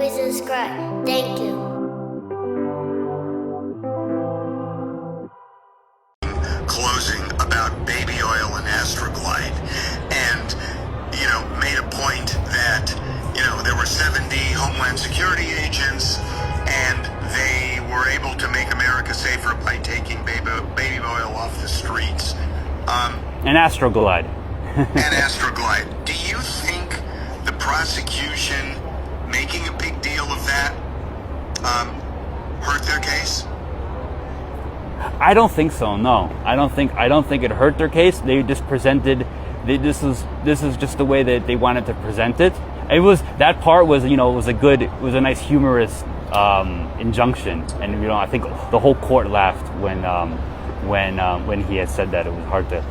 please subscribe. Thank you. Closing about baby oil and Astroglide, and made a point that there were 70 Homeland Security agents, and they were able to make America safer by taking baby oil off the streets. And Astroglide. And Astroglide. Do you think the prosecution making a big deal of that hurt their case? I don't think so. No, I don't think it hurt their case. They just presented. This is just the way that they wanted to present it. It was that part was was a nice humorous injunction, and I think the whole court laughed when he had said that. It was hard to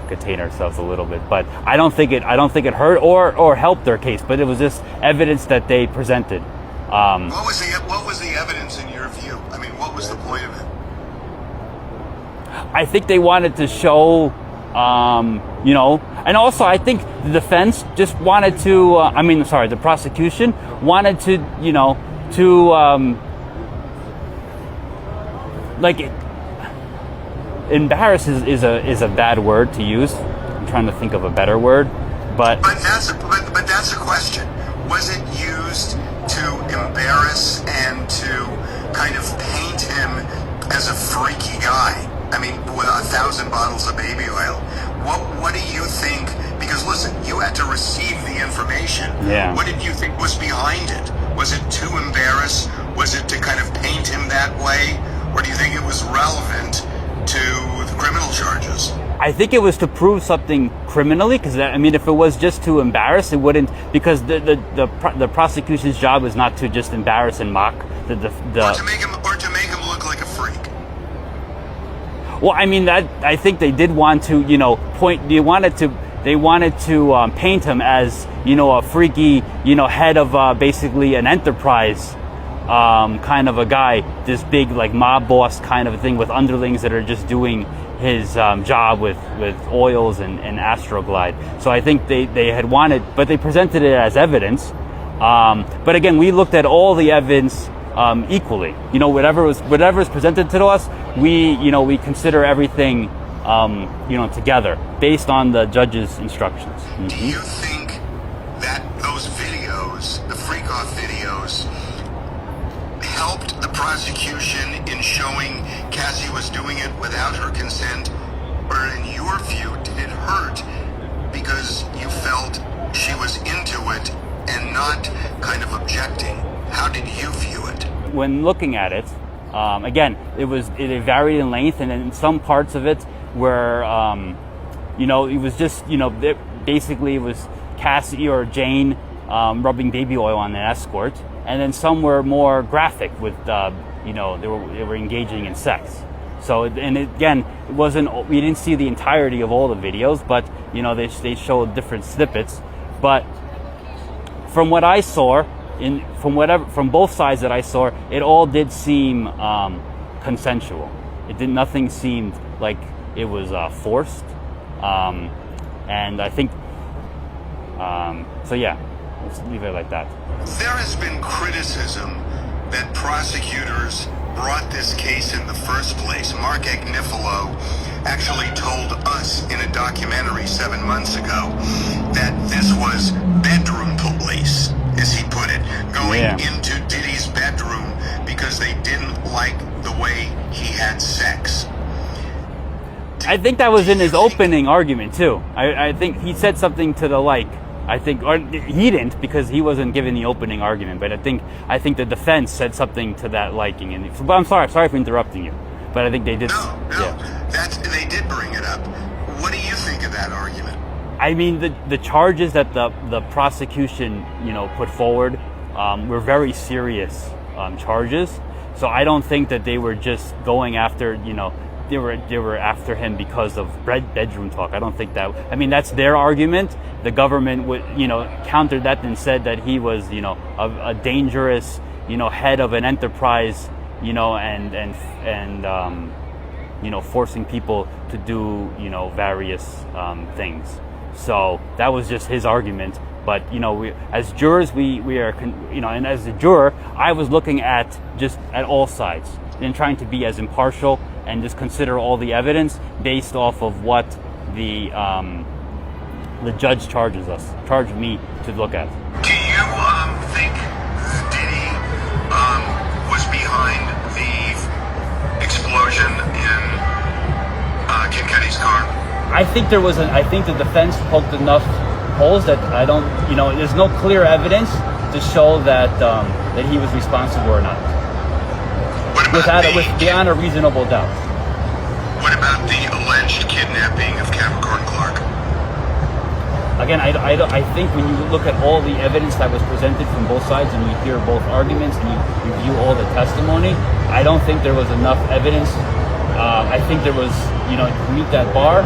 contain ourselves a little bit, but I don't think it hurt or helped their case. But it was just evidence that they presented. What was the evidence in your view? I mean, what was the point of it? I think they wanted to show, and also I think the defense just wanted to, the prosecution wanted to, embarrass is a bad word to use. I'm trying to think of a better word, but that's a question. Was it used to embarrass and to kind of paint him as a freaky guy? I mean, with 1,000 bottles of baby oil. What do you think? Because listen, you had to receive the information. Yeah. What did you think was behind it? Was it to embarrass? Was it to kind of paint him that way? Or do you think it was relevant to the criminal charges? I think it was to prove something criminally, because if it was just to embarrass, it wouldn't. Because the prosecution's job is not to just embarrass and mock or to make him look like a freak. Well, I think they did want to, point. They wanted to paint him as, a freaky, head of basically an enterprise, kind of a guy, this big like mob boss kind of a thing with underlings that are just doing his job with oils and Astroglide. So I think they had wanted, but they presented it as evidence. But again, we looked at all the evidence equally. Whatever is presented to us, we consider everything together based on the judge's instructions. Mm-hmm. Do you think that those videos, the freakoff videos, helped the prosecution in showing Cassie was doing it without her consent? Or in your view, did it hurt because you felt she was into it and not kind of objecting? How did you view it? When looking at it, again, it varied in length, and in some parts of it where, it was just, basically it was Cassie or Jane rubbing baby oil on an escort, and then some were more graphic with, they were engaging in sex. So, and again, we didn't see the entirety of all the videos, but, they showed different snippets. But from what I saw, from both sides that I saw, it all did seem consensual. Nothing seemed like it was forced, and I think so. Yeah, let's leave it like that. There has been criticism that prosecutors brought this case in the first place. Mark Agnifilo actually told us in a documentary 7 months ago that this was bedroom police, as he put it, going into Diddy's bedroom because they didn't like the way he had sex. I think that was in his opening argument too. I think he said something to the like. Or he didn't, because he wasn't giving the opening argument. But I think the defense said something to that liking. But I'm sorry for interrupting you. But I think they did. No, they did bring it up. What do you think of that argument? The charges that the prosecution put forward were very serious charges. So I don't think that they were just going after they were after him because of bedroom talk. I don't think that. That's their argument. The government would countered that and said that he was a dangerous head of an enterprise and forcing people to do various things. So that was just his argument. But as jurors, we are and as a juror, I was looking at all sides and trying to be as impartial and just consider all the evidence based off of what the judge charged me to look at. Do you think Diddy was behind the explosion in Kincaid's car? I think the defense poked enough holes that there's no clear evidence to show that he was responsible or not. Beyond a reasonable doubt. What about the alleged kidnapping of Capricorn Clark? Again, I think when you look at all the evidence that was presented from both sides and you hear both arguments and you review all the testimony, I don't think there was enough evidence. I think there was, to meet that bar,